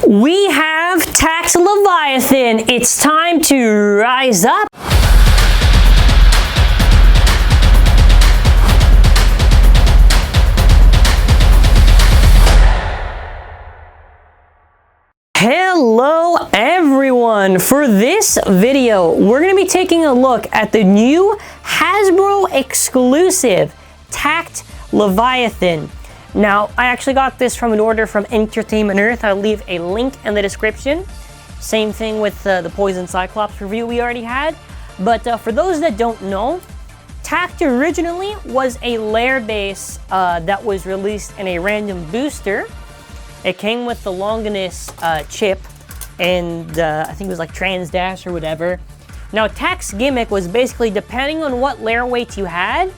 We have Tact Leviathan. It's time to rise up. Hello everyone! For this video, we're going to be taking a look at the new HASBRO exclusive Tact Leviathan. Now, I actually got this from an order from Entertainment Earth. I'll leave a link in the description. Same thing with the Poison Cyclops review we already had. But for those that don't know, Tact originally was a layer base that was released in a random booster. It came with the Longinus chip, and I think it was like Trans Dash or whatever. Now, Tact's gimmick was basically, depending on what layer weight you had,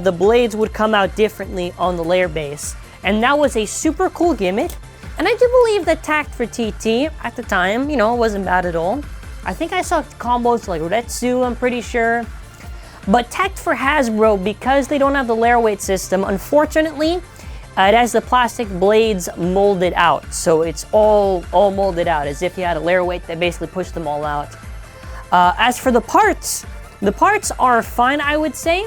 the blades would come out differently on the layer base. And that was a super cool gimmick. And I do believe that Tact for TT, at the time, you know, wasn't bad at all. I think I saw combos like Retsu, I'm pretty sure. But Tact for HASBRO, because they don't have the layer weight system, unfortunately, it has the plastic blades molded out, so it's all molded out, as if you had a layer weight that basically pushed them all out. As for the parts are fine, I would say.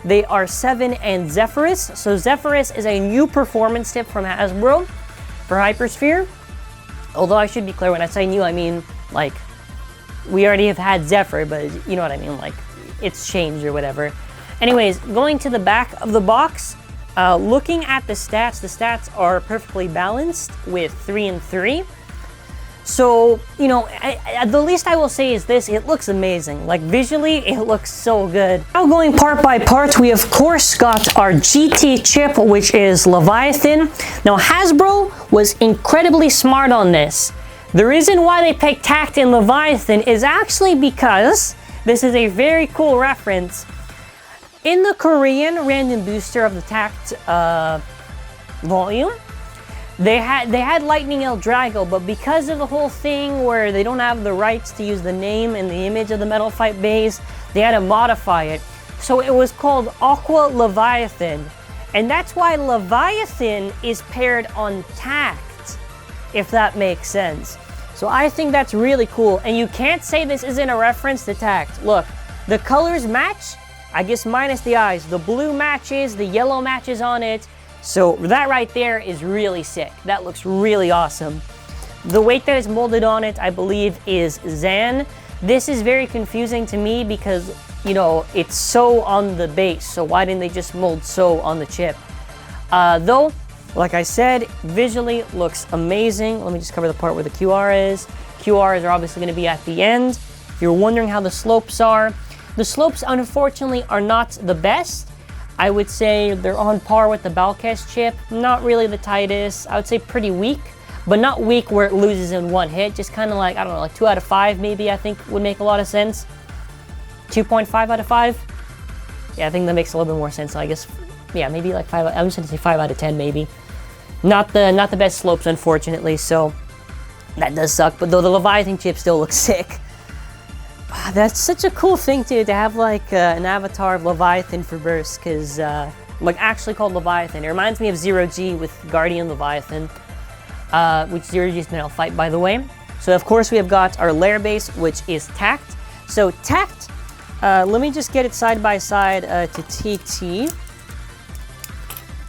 They are 7 and Zephyrus. So Zephyrus is a new performance tip from HASBRO for HyperSphere. Although I should be clear, when I say new, I mean, like, we already have had Zephyr, but you know what I mean, like, it's changed or whatever. Anyways, going to the back of the box, looking at the stats are perfectly balanced with 3 and 3. So, you know, the least I will say is this: it looks amazing. Like, visually, it looks so good. Now, going part by part, we of course got our GT chip, which is Leviathan. Now, HASBRO was incredibly smart on this. The reason why they picked Tact and Leviathan is actually because this is a very cool reference. In the Korean random booster of the Tact volume, they had Lightning El Drago, but because of the whole thing where they don't have the rights to use the name and the image of the Metal Fight base, they had to modify it. So it was called Aqua Leviathan, and that's why Leviathan is paired on Tact, if that makes sense. So I think that's really cool, and you can't say this isn't a reference to Tact. Look, the colors match. I guess minus the eyes. The blue matches, the yellow matches on it. So that right there is really sick. That looks really awesome. The weight that is molded on it, I believe, is Zan. This is very confusing to me because, you know, it's so on the base. So why didn't they just mold so on the chip? Though, like I said, visually looks amazing. Let me just cover the part where the QR is. QRs are obviously going to be at the end. If you're wondering how the slopes are, the slopes, unfortunately, are not the best. I would say they're on par with the Balkes chip. Not really the tightest. I would say pretty weak, but not weak where it loses in one hit. Just kind of like, I don't know, like 2 out of 5 maybe, I think would make a lot of sense. 2.5 out of 5. Yeah, I think that makes a little bit more sense. So I guess, yeah, maybe like 5. I'm just going to say 5 out of 10 maybe. Not the best slopes, unfortunately, so that does suck. But though the Leviathan chip still looks sick. That's such a cool thing to have, like an avatar of Leviathan for burst, because like actually called Leviathan. It reminds me of 0G with Guardian Leviathan, which 0G's Metal Fight, by the way. So of course we have got our layer base, which is Tact. So Tact, let me just get it side by side to TT.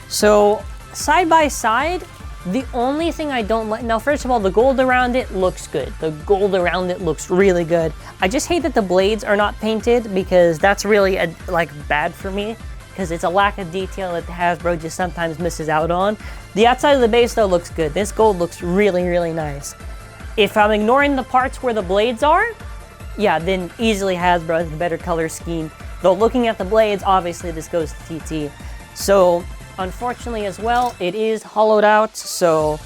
So side by side, the only thing I don't like, now first of all, the gold around it looks good. The gold around it looks really good. I just hate that the blades are not painted, because that's really like bad for me, because it's a lack of detail that HASBRO just sometimes misses out on. The outside of the base though looks good. This gold looks really, really nice. If I'm ignoring the parts where the blades are, yeah, then easily HASBRO has the better color scheme. Though looking at the blades, obviously this goes to TT. So unfortunately as well, it is hollowed out, so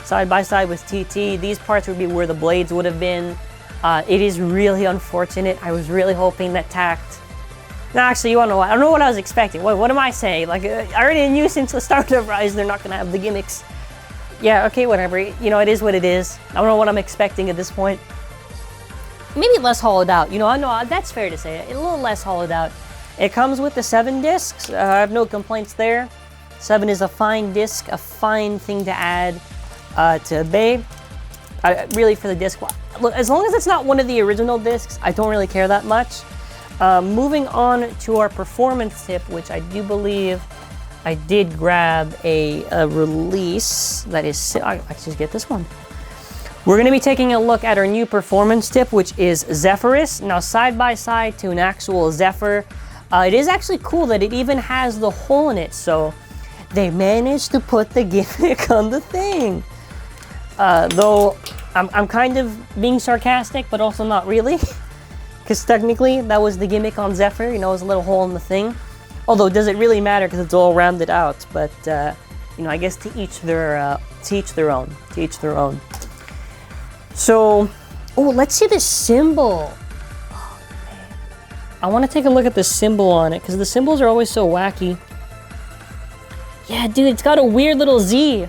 side by side with TT, these parts would be where the blades would have been. It is really unfortunate. I was really hoping that Tact... No, actually, you wanna know what? I don't know what I was expecting. What am I saying? Like, I already knew since the start of Rise they're not gonna have the gimmicks. Yeah, okay, whatever. You know, it is what it is. I don't know what I'm expecting at this point. Maybe less hollowed out. You know, I know that's fair to say. A little less hollowed out. It comes with the 7 discs. I have no complaints there. 7 is a fine disc, a fine thing to add to Bay. really for the disc. Look, as long as it's not one of the original discs, I don't really care that much. Moving on to our performance tip, which I do believe I did grab a release that is, I just get this one. We're going to be taking a look at our new performance tip, which is Zephyrus. Now, side by side to an actual Zephyr, it is actually cool that it even has the hole in it. So they managed to put the gimmick on the thing. Though I'm kind of being sarcastic, but also not really. Because technically, that was the gimmick on Zephyr. You know, it was a little hole in the thing. Although, does it really matter because it's all rounded out? But, you know, I guess to each their own. To each their own. So, oh, let's see the symbol. Oh, man. I want to take a look at the symbol on it because the symbols are always so wacky. Yeah, dude, it's got a weird little Z.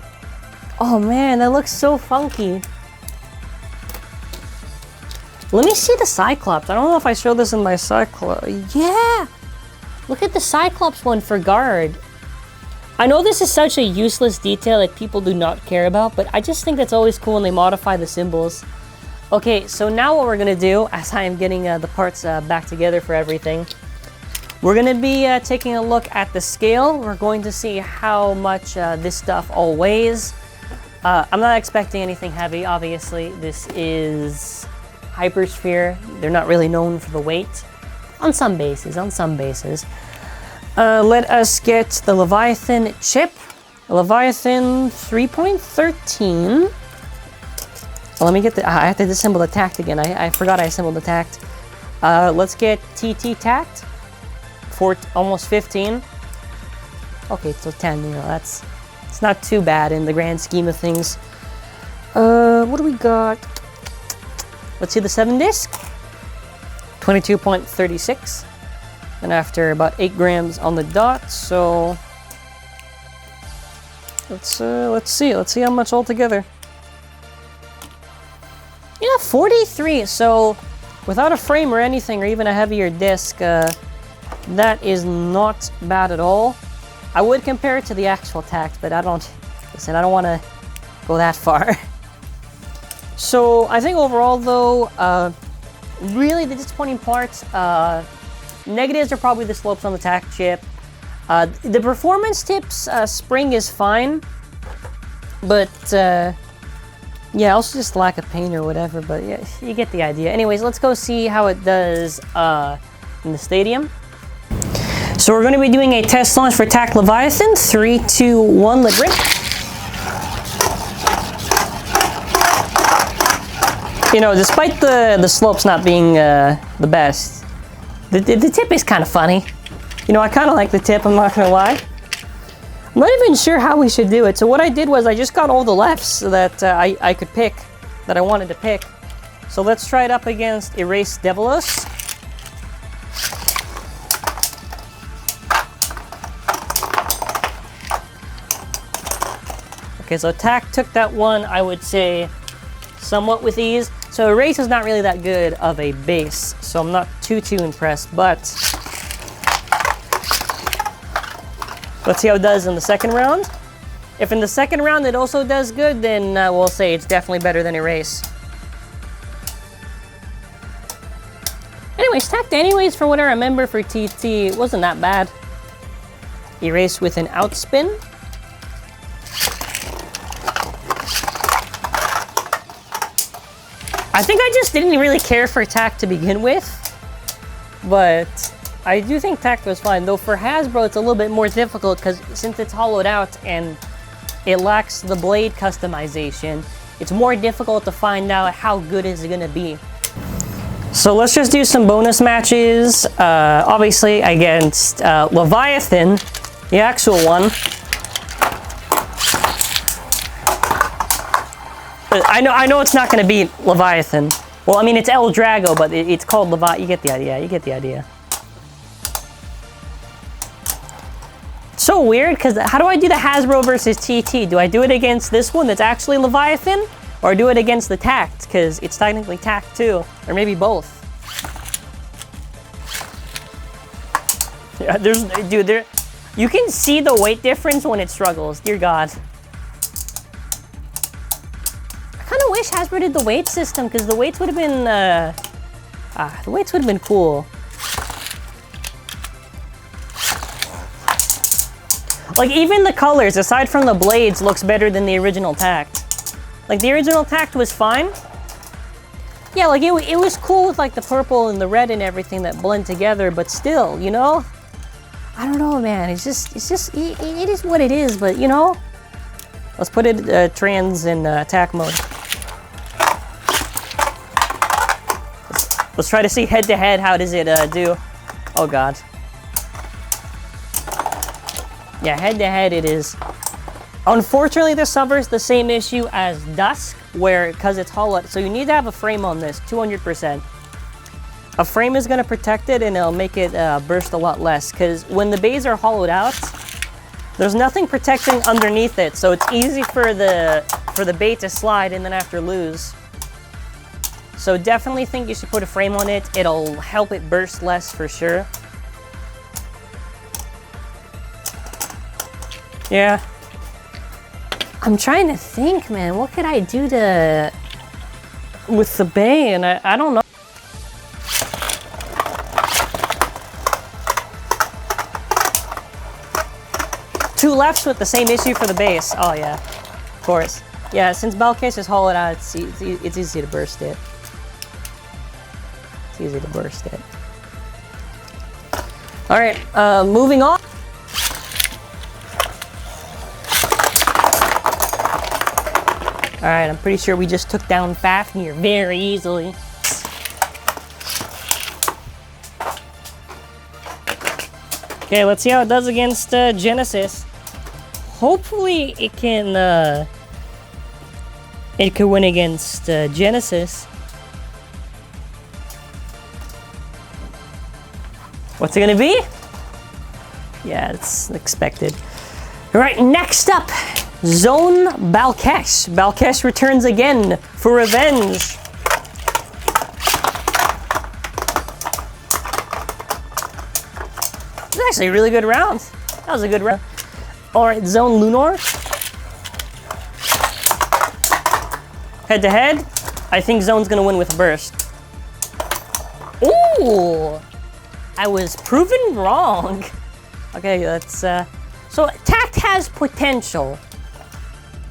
Oh, man, that looks so funky. Let me see the Cyclops. I don't know if I showed this in my Cyclops. Yeah! Look at the Cyclops one for guard. I know this is such a useless detail that people do not care about, but I just think that's always cool when they modify the symbols. Okay, so now what we're gonna do, as I am getting the parts back together for everything, we're gonna be taking a look at the scale. We're going to see how much this stuff all weighs. I'm not expecting anything heavy, obviously. This is HyperSphere. They're not really known for the weight. On some bases, let us get the Leviathan chip. Leviathan 3.13. Let me get the, I have to disassemble the Tact again. I forgot I assembled the Tact. Let's get TT Tact for almost 15. Okay, so 10, you know, it's not too bad in the grand scheme of things. What do we got? Let's see the 7 disc. 22.36. And after about 8 grams on the dot, so let's see how much altogether. Yeah, 43. So without a frame or anything, or even a heavier disc, that is not bad at all. I would compare it to the actual Tact, but I don't want to go that far. So I think overall, though, really the disappointing parts. Negatives are probably the slopes on the Tact chip. The performance tips, spring is fine, but yeah, also just lack of paint or whatever, but yeah, you get the idea. Anyways, let's go see how it does in the stadium. So we're going to be doing a test launch for Tact Leviathan. 3, 2, 1, let rip. You know, despite the slopes not being the best, the tip is kind of funny. You know, I kind of like the tip, I'm not going to lie. I'm not even sure how we should do it. So what I did was I just got all the lefts that I could pick, that I wanted to pick. So let's try it up against Erase Devilos. Okay, so Tact took that one, I would say, somewhat with ease. So Erase is not really that good of a base, so I'm not too impressed, but let's see how it does in the second round. If in the second round it also does good, then we'll say it's definitely better than Erase. Anyways, Tact anyways, for what I remember for TT, it wasn't that bad. Erase with an outspin. I think I just didn't really care for Tact to begin with, but I do think Tact was fine. Though for HASBRO, it's a little bit more difficult because since it's hollowed out and it lacks the blade customization, it's more difficult to find out how good it's gonna be. So let's just do some bonus matches. Obviously against Leviathan, the actual one. I know it's not going to be Leviathan. Well, I mean, it's El Drago, but it's called Leviathan. You get the idea. You get the idea. It's so weird, because how do I do the HASBRO versus TT? Do I do it against this one that's actually Leviathan? Or do it against the Tact, because it's technically Tact too. Or maybe both. Yeah, dude, you can see the weight difference when it struggles. Dear God. wish Hasbro did the weight system, because the weights would have been, the weights would have been cool. Like, even the colors, aside from the blades, looks better than the original Tact. Like, the original Tact was fine. Yeah, like, it was cool with, like, the purple and the red and everything that blend together, but still, you know? I don't know, man. It is what it is, but, you know? Let's put it trans in attack mode. Let's try to see head-to-head, how does it do? Oh, God. Yeah, head-to-head it is. Unfortunately, this suffers the same issue as Dusk, where, because it's hollow, so you need to have a frame on this, 200%. A frame is going to protect it, and it'll make it burst a lot less, because when the bays are hollowed out, there's nothing protecting underneath it, so it's easy for the bait to slide and then after lose. So definitely think you should put a frame on it. It'll help it burst less for sure. Yeah. I'm trying to think, man. What could I do with the bay? And I don't know. Two lefts with the same issue for the base. Oh, yeah. Of course. Yeah, since Balkesh is hollowed out, it's easy to burst it. It's easy to burst it. Alright, moving on. Alright, I'm pretty sure we just took down Fafnir very easily. Okay, let's see how it does against Genesis. Hopefully it can win against Genesis. What's it gonna be? Yeah, it's expected. Alright, next up, Zone Balkesh. Balkesh returns again for revenge. This is actually a really good round. That was a good round. Alright, Zone Lunar. Head to head, I think Zone's gonna win with Burst. Ooh! I was proven wrong. Okay, that's, so Tact has potential.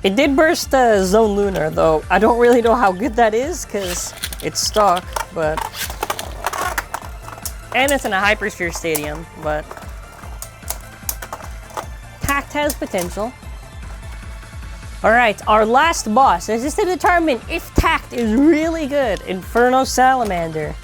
It did burst Zone Lunar, though. I don't really know how good that is, because it's stuck, but... And it's in a HyperSphere stadium, but... Tact has potential. Alright, our last boss. This is to determine if Tact is really good. Inferno Salamander.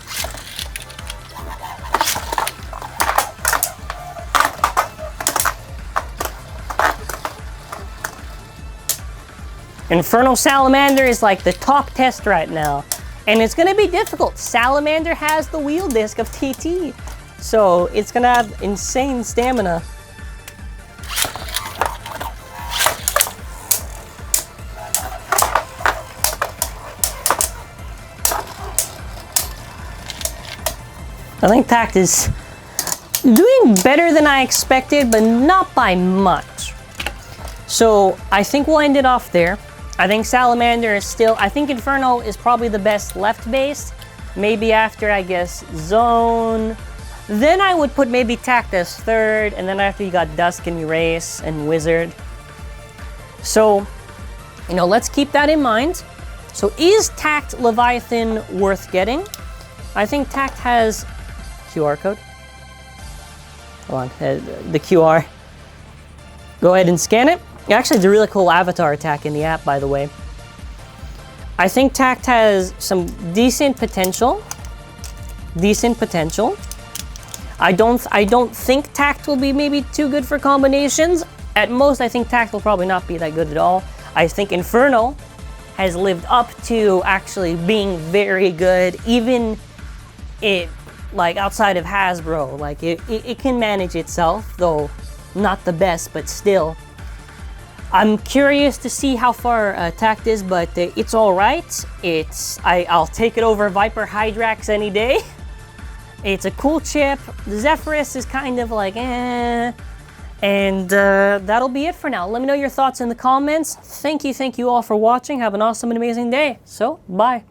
Inferno Salamander is like the top test right now. And it's gonna be difficult. Salamander has the wheel disc of TT. So it's gonna have insane stamina. I think Tact is doing better than I expected, but not by much. So I think we'll end it off there. I think Salamander is still, I think Inferno is probably the best left base. Maybe after, I guess, Zone. Then I would put maybe Tact as third, and then after you got Dusk and Erase and Wizard. So, you know, let's keep that in mind. So is Tact Leviathan worth getting? I think Tact has QR code. Hold on, the QR. Go ahead and scan it. Actually, it's a really cool avatar attack in the app, by the way. I think Tact has some decent potential. Decent potential. I don't think Tact will be maybe too good for combinations. At most, I think Tact will probably not be that good at all. I think Inferno has lived up to actually being very good, even like outside of Hasbro. Like it can manage itself, though not the best, but still. I'm curious to see how far Tact is, but it's all right. I'll take it over Viper Hydrax any day. It's a cool chip. The Zephyrus is kind of like, eh. And that'll be it for now. Let me know your thoughts in the comments. Thank you all for watching. Have an awesome and amazing day. So, bye.